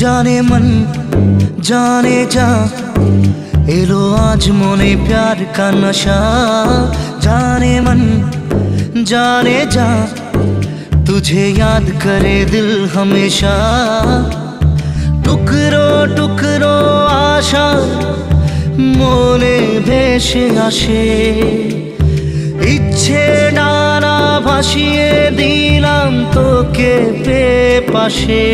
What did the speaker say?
जाने मन जाने जा एलो आज मोने प्यार का नशा। जाने मन जाने जा तुझे याद करे दिल हमेशा। टुकरो टुकरो आशा मोने भेसे आसे इच्छे डाना भासिए दिलाम तोके पे पाशे।